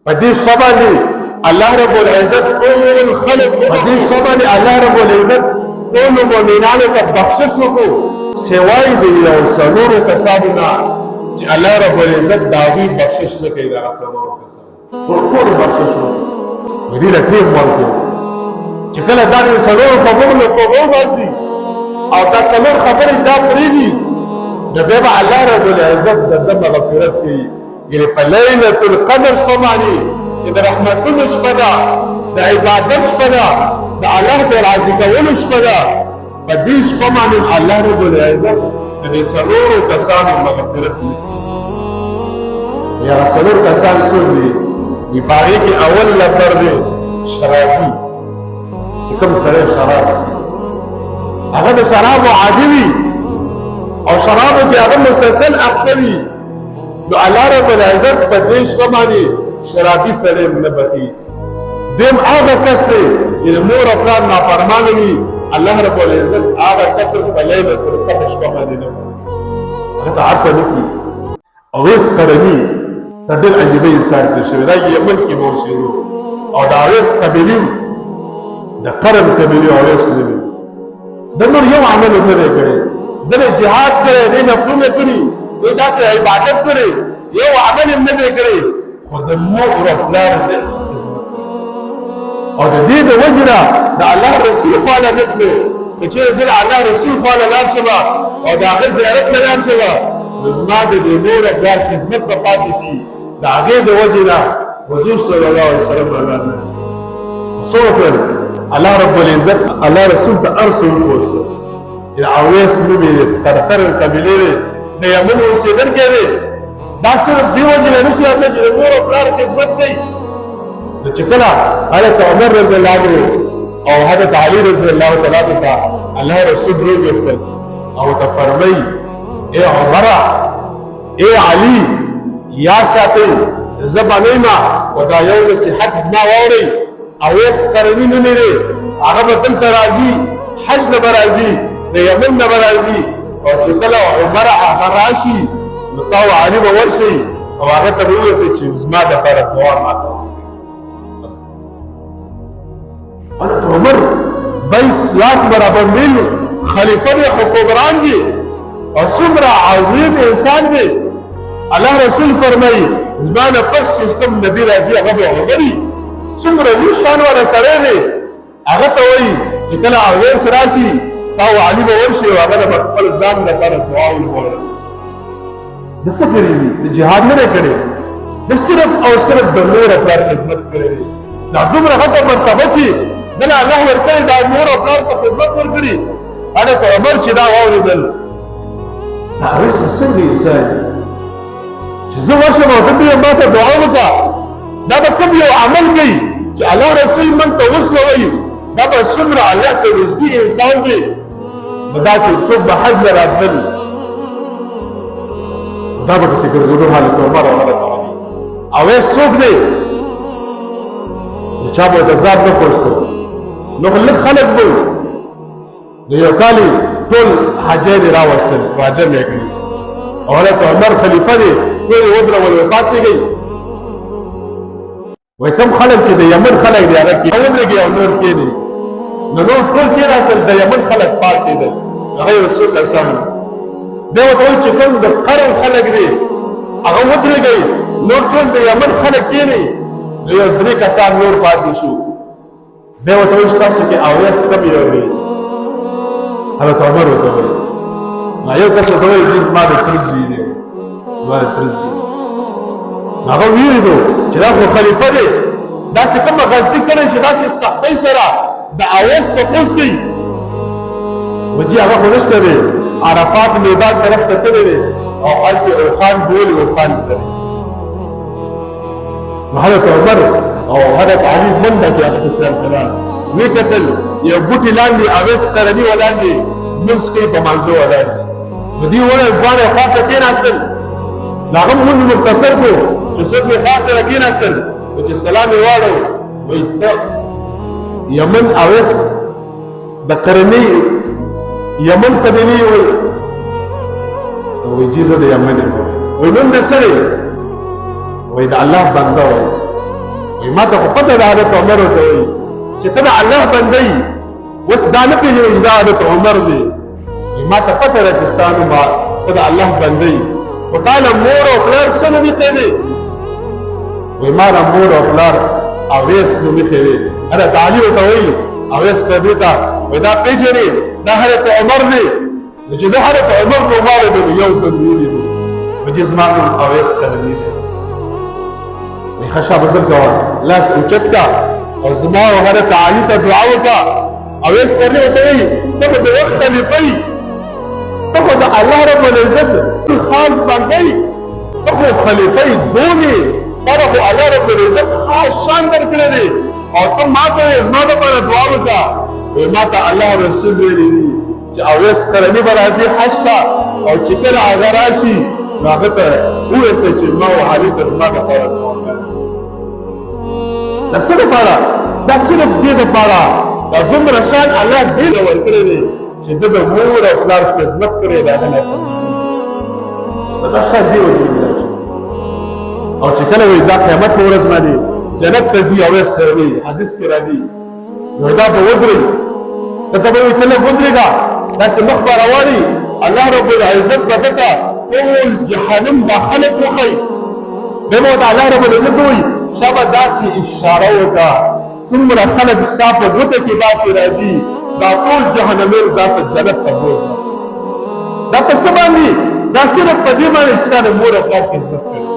پدیش پبانی الله رب العزت ټول خلق پدیش پبانی الله رب العزت ټول مؤمنانو ته بخشش وکړو سوای دی یو څلورو کسانو نه چې الله رب العزت داوی بخشش نه کوي دا څلورو کسانو ټول بخشش وکړو دې راټیم ورکړو چې کله دا څلورو خبرو په وو باسي او دا څلور خبرې دا پریږي نو بیا الله رب العزت د مغفرت کوي یعنی په لیلة القدر شپه باندې چې د رحمتونو شپه ده د عبادت شپه ده د الله د راضي کولو شپه ده په دې شپه باندې الله رب العزت د دې څلورو کسانو مغفرت کوي یا څلور کسان څوک دي په هغې کې اول نفر دی شرابي چې کوم سړی شراب څښي هغه د شرابو عادي وي او شرابو کې هغه مسلسل اخته وي نو الله رب العزت په دې شپه باندې شرابي سړی نه بخي دیم هغه کس دی چې مور او پلار نافرمانه وي الله رب العزت هغه کس په لیلة القدر شپه باندې نه بخي هغه ته عفو نه کړي اویس قرني ته ډېر عجیبه انسان تېر شوی دا یمن کې به اوسېدو او د اویس قبیلې د قرن قبیلې اویس نه وي د نور یو عمل نه دی کړی دنه جهاد کړی دی نفلونه کړي دی داسې عبادت کړی یو عمل یې نه دی کړی خو د مور او پلار د خدمت او د دې د وجې نه د الله رسول خواله نه تلو که چېرې زه د الله رسول خواله لاړ شم او د هغه زیارت ته لاړ شم نو زما د دې مور او پلار خدمت به پاتې شي د هغې د وجې نه حضور صلی الله علیه وسلم راغلی څه وکړل الله رب العزت الله رسول ته ارسل وکړو چې اویس نوم یې ترتر قبیلې دی د یمن اوسېدونکی دی دا صرف دې وجې نه نشي راتلی چې د مور او پلار خدمت کوي نو چې کله حضرت عمر رضی الله عنه او حضرت علي رضی الله تعالی عنه ته الله رسول روغېږتل او ته فرمایي ای عمره ای علي یا ساتئ زه به نه یم خو دا یو نصیحت زما واورئ اویس قرني نوم یې دی هغه به دلته راځي حج نه به راځي د یمن نه به راځي او چې کله عمر هغه راشي نو تا او علي به ورشئ او هغه ته به ووایئ چې زما دپاره دعا ماته حضرت عمر 22 لاکھ برابر میل خلیفه دی حکمران دی او څومره عظیم انسان دی الله رسول فرمایي زما نه پس چې کوم نبي راځي هغه به عمري څومره لوی شان والا سړی دی هغه ته وایي چې کله اویس راشي تا او علي به ورشي او هغه به خپل ځان لپاره دعا وکړي د څه کړي دي د جهاد نه کړي د صرف او صرف د مور او پلار خدمت کړي دي دا دومره غټه مرتبه چې دله الله ورکړي دا مور او پلار ته خدمت ورکړي حضرت عمر چې دا واورېدل دا اویس څنګه انسان چې زه ورشم او ته یې ما ته دعا وکړه دا به کوم یو عمل کوي چې الله رسول من ته وسلوي دا به څومره الله ته نږدې انسان دی نو دا چې څوک به حج له راتلل دا به پسې ګرځېدو حضرت عمر او حضرت علي اویس څوک دی نو چا به د ځان نه پوښتل نو لږ خلک به نو یو کال ټول حاجیان یې راوستل راجم یې کړي او حضرت عمر خلیفه دی ټول یې ودرول ویې پاڅېږئ وای کوم خلک چې د یمن خلک دی هغه ودرېږي او نور کښېني نو نور ټول کېناستل د یمن خلک پاڅېدل هغه یو څو کسان بیا ورته وایي چې کوم د قرن خلک دی هغه ودرېږئ نور ټول د یمن خلک کښېني نو یو 3 کسان نور پاتې شو بیا ورته وایي ستاسو کې اویس کم یو دی حضرت عمر ورته وایي نو یو کس ورته وایي زما د تره زوی دی زما د تره زوی هغه ویریدو چې دا خو خلیفه دی داسې کومه غلطي کړې چې داسې سختۍ سره د اویس تپوس کوي وجي هغه خو نشته دی عرفات میدان طرف ته تللی دی او هلته اوښان بولي اوښان سره نو حضرت عمر او حضرت علي منډه کې هغه پسې هلته ویې کتل یو بوټي لاندې اویس قرني ولاړ دی لمونځ کوي په مانځه ولاړ دی نو دوی دواړه یو خاصه کېناستل نو هغه لمونځ مختصر کړو چې څوک یې خاص سره کېناستل چې سلام یې واړو وایي ته یمن اویس د قرني یمن قبیلې وایي وایي چې زه د یمن یم وایي نوم دې څه دی وایي د الله بنده وایي ما ته خو پته ده حضرت عمر ورته وایي چې ته د الله بنده یې اوس دا نه پېژنې چې دا حضرت عمر دی ما ته پته ده چې ستا نوم ته د الله بنده یې خو تا له مور او پلار څه نه دي ښې دی وایي ما له مور او پلار اویس نوم ایښی دی حضرت علي ورته وایي اویس قرني ته وایي دا پېژنې دا حضرت عمر دی نو چې د حضرت عمر نوم واورېدو نو یو دم یې ولیدو وایي چې زما نوم اویس قرني دی وایي ښه شه بزر کوه لاس اوچت کا او زما او حضرت علي ته دعا وکړه اویس قرني ورته وایي ته خو د وخت خلیفه یې ته خو د الله رب العزت خاص بنده یې ته خو خلیفه یې دوم یې تا ته خو الله رب العزت خاص شان درکړی دی او ته ما ته وایې زما دپاره دعا وکړه وایي ما ته الله رسول ویلي دي چې اویس قرني به راځي حج ته او چې کله هغه راشي نو هغه ته وویسته چې ما او علي ته زما دپاره دعا وکړه دا څه دپاره دا صرف دې دپاره دا دومره شان الله دې له ورکړی دی چې ده د مور او پلار خدمت کړی دی هغه نه دا شان دې وجې ملا شي او چې کله وایي دا قیامت په ورځ باندې جنت ته ځي اویس قرني حدیث کې راځي نو دا به ودرېږي ته به وایي ته لږ ودرېږه داسې مخ به رواني الله رب العزت به ده ته ټول جهنم دا خلک وښیي بیا به ورته الله رب العزت وایي شابه داسې اشاره وکړه څومره خلک ستا په ګوته کې داسې راځي دا ټول جهنمین ځاسه جنت ته بوځه دا په څه باندې دا صرف په دې باندې چې تا د مور او پلار خدمت کوي